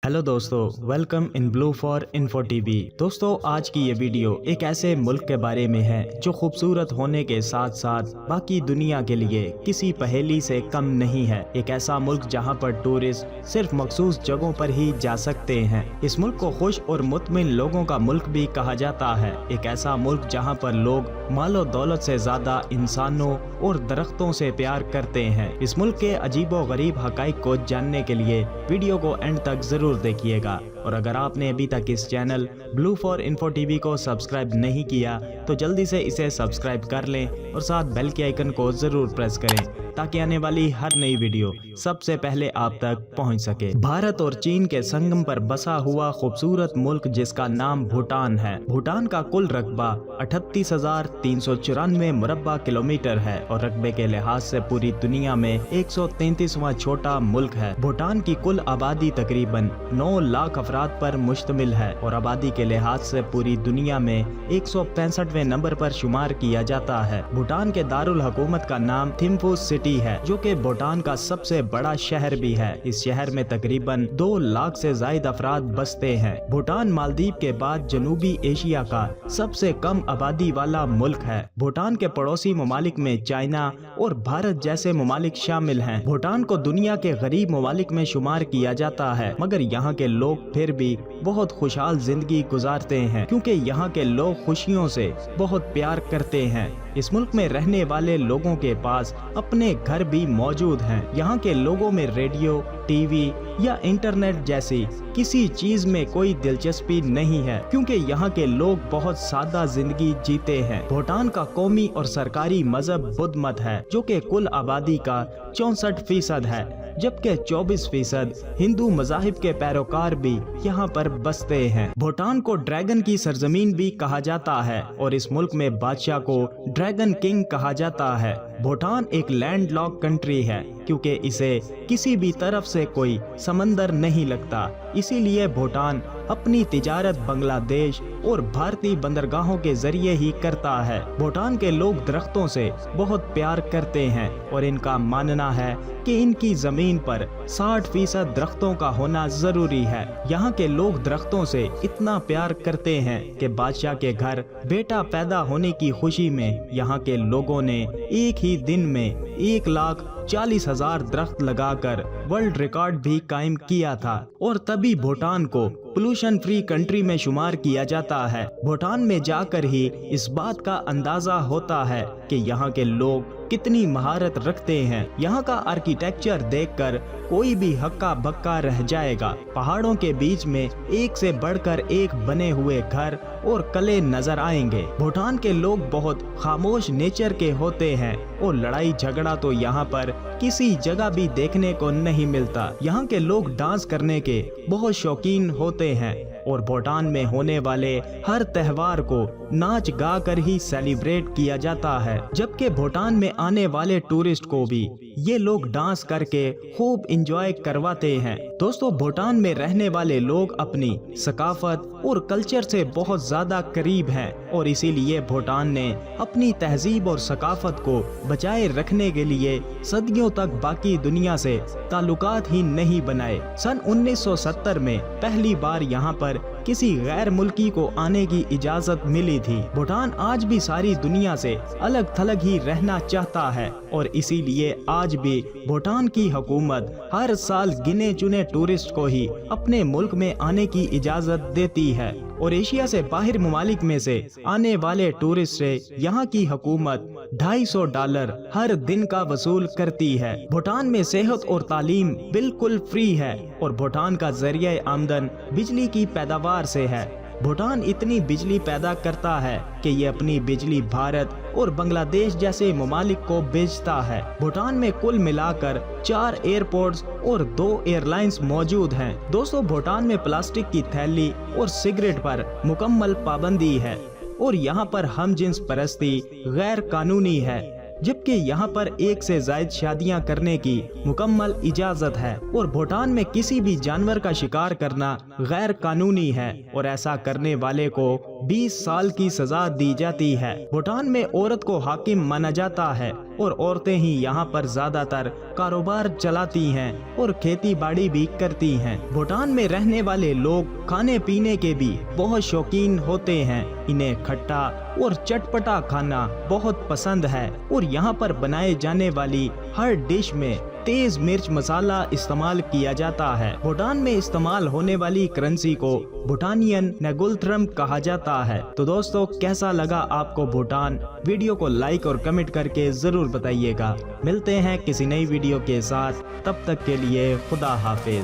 Hello दोस्तों, welcome in blue for info TV. दोस्तों, आज की ये वीडियो एक ऐसे मुल्क के बारे में है जो खूबसूरत होने के साथ साथ बाकी दुनिया के लिए किसी पहेली से कम नहीं है। एक ऐसा मुल्क जहां पर टूरिस्ट सिर्फ मखसूस जगहों पर ही जा सकते हैं। इस मुल्क को खुश और मुतमिन लोगों का मुल्क भी कहा जाता है। एक ऐसा मुल्क जहां पर लोग मालो दौलत से ज्यादा इंसानों और दरख्तों से प्यार करते हैं। इस मुल्क के अजीबो गरीब हकाइक को जानने के लिए वीडियो को एंड तक जरूर देखिएगा। और अगर आपने अभी तक इस channel blue for info TV को सब्सक्राइब नहीं किया तो जल्दी से इसे सब्सक्राइब कर लें और साथ बेल के आइकन को जरूर प्रेस करें ताकि आने वाली हर नई वीडियो सबसे पहले आप तक पहुंच सके। भारत और चीन के संगम पर बसा हुआ खूबसूरत मुल्क जिसका नाम भूटान है। भूटान का कुल रकबा 38,394 मुरब्बा किलोमीटर है और रकबे के लिहाज से पूरी दुनिया में 133वां छोटा मुल्क है। भूटान की कुल आबादी तकरीबन 9 लाख अफराद पर मुश्तमिल है और आबादी के लिहाज से पूरी दुनिया में 165वें नंबर पर शुमार किया जाता है। भूटान के दारुल हुकूमत का नाम थिम्फू सिटी है, जो कि भूटान का सबसे बड़ा शहर भी है। इस शहर में तकरीबन 2 लाख से ज्यादा अफराद बसते हैं। भूटान मालदीव के बाद जनूबी एशिया का सबसे कम आबादी वाला मुल्क है। भूटान के पड़ोसी ममालिक में चाइना और भारत जैसे ममालिक शामिल हैं। भूटान को दुनिया के गरीब ममालिक में शुमार किया जाता है, मगर यहाँ के लोग फिर भी बहुत खुशहाल जिंदगी गुजारते हैं क्योंकि यहाँ के लोग खुशियों से बहुत प्यार करते हैं। इस मुल्क में रहने वाले लोगों के पास अपने घर भी मौजूद हैं। यहाँ के लोगों में रेडियो, टीवी या इंटरनेट जैसी किसी चीज में कोई दिलचस्पी नहीं है क्योंकि यहाँ के लोग बहुत सादा जिंदगी जीते हैं। भूटान का कौमी और सरकारी मजहब बुद्ध मत है, जो कि कुल आबादी का 64% है, जबकि 24% हिंदू मजाहिब के पैरोकार भी यहाँ पर बसते हैं। भूटान को ड्रैगन की सरजमीन भी कहा जाता है और इस मुल्क में बादशाह को ड्रैगन किंग कहा जाता है। भूटान एक लैंड लॉक कंट्री है क्योंकि इसे किसी भी तरफ से कोई समंदर नहीं लगता, इसीलिए भूटान अपनी तिजारत बांग्लादेश और भारतीय बंदरगाहों के जरिए ही करता है। भूटान के लोग दरख्तों से बहुत प्यार करते हैं और इनका मानना है कि इनकी जमीन पर 60% दरख्तों का होना जरूरी है। यहाँ के लोग दरख्तों से इतना प्यार करते हैं कि बादशाह के घर बेटा पैदा होने की खुशी में यहाँ के लोगों ने एक ही दिन में 1,40,000 दरख्त लगाकर वर्ल्ड रिकॉर्ड भी कायम किया था और तभी भूटान को पोल्यूशन फ्री कंट्री में शुमार किया जाता है। भूटान में जाकर ही इस बात का अंदाजा होता है कि यहाँ के लोग कितनी महारत रखते हैं। यहाँ का आर्किटेक्चर देखकर कोई भी हक्का बक्का रह जाएगा। पहाड़ों के बीच में एक से बढ़कर एक बने हुए घर और कले नजर आएंगे। भूटान के लोग बहुत खामोश नेचर के होते हैं और लड़ाई झगड़ा तो यहाँ पर किसी जगह भी देखने को नहीं मिलता। यहाँ के लोग डांस करने के बहुत शौकीन होते हैं और भूटान में होने वाले हर त्योहार को नाच गा कर ही सेलिब्रेट किया जाता है, जबकि भूटान में आने वाले टूरिस्ट को भी ये लोग डांस करके खूब इंजॉय करवाते हैं। दोस्तों, भूटान में रहने वाले लोग अपनी सकाफत और कल्चर से बहुत ज्यादा करीब हैं और इसीलिए भूटान ने अपनी तहजीब और सकाफत को बचाए रखने के लिए सदियों तक बाकी दुनिया से ताल्लुकात ही नहीं बनाए। सन 1970 में पहली बार यहाँ पर किसी गैर मुल्की को आने की इजाजत मिली थी। भूटान आज भी सारी दुनिया से अलग थलग ही रहना चाहता है और इसीलिए आज भी भूटान की हुकूमत हर साल गिने चुने टूरिस्ट को ही अपने मुल्क में आने की इजाजत देती है और एशिया से बाहर ममालिक में से आने वाले टूरिस्ट से यहाँ की हुकूमत $250 हर दिन का वसूल करती है। भूटान में सेहत और तालीम बिल्कुल फ्री है और भूटान का जरिया आमदन बिजली की पैदावार से है। भूटान इतनी बिजली पैदा करता है कि ये अपनी बिजली भारत और बांग्लादेश जैसे ममालिक को बेचता है। भूटान में कुल मिलाकर 4 एयरपोर्ट्स और 2 एयरलाइंस मौजूद हैं। दोस्तों, भूटान में प्लास्टिक की थैली और सिगरेट पर मुकम्मल पाबंदी है और यहाँ पर हमजिन्स परस्ती गैर कानूनी है, जबकि यहाँ पर एक से ज्यादा शादियाँ करने की मुकम्मल इजाजत है और भूटान में किसी भी जानवर का शिकार करना गैर कानूनी है और ऐसा करने वाले को 20 साल की सजा दी जाती है। भूटान में औरत को हाकिम माना जाता है और औरतें ही यहाँ पर ज्यादातर कारोबार चलाती हैं और खेती बाड़ी भी करती हैं। भूटान में रहने वाले लोग खाने पीने के भी बहुत शौकीन होते हैं। इन्हें खट्टा और चटपटा खाना बहुत पसंद है और यहाँ पर बनाए जाने वाली हर डिश में तेज मिर्च मसाला इस्तेमाल किया जाता है। भूटान में इस्तेमाल होने वाली करेंसी को भूटानियन नेगुलथ्रम कहा जाता है। तो दोस्तों, कैसा लगा आपको भूटान? वीडियो को लाइक और कमेंट करके जरूर बताइएगा। मिलते हैं किसी नई वीडियो के साथ, तब तक के लिए खुदा हाफिज।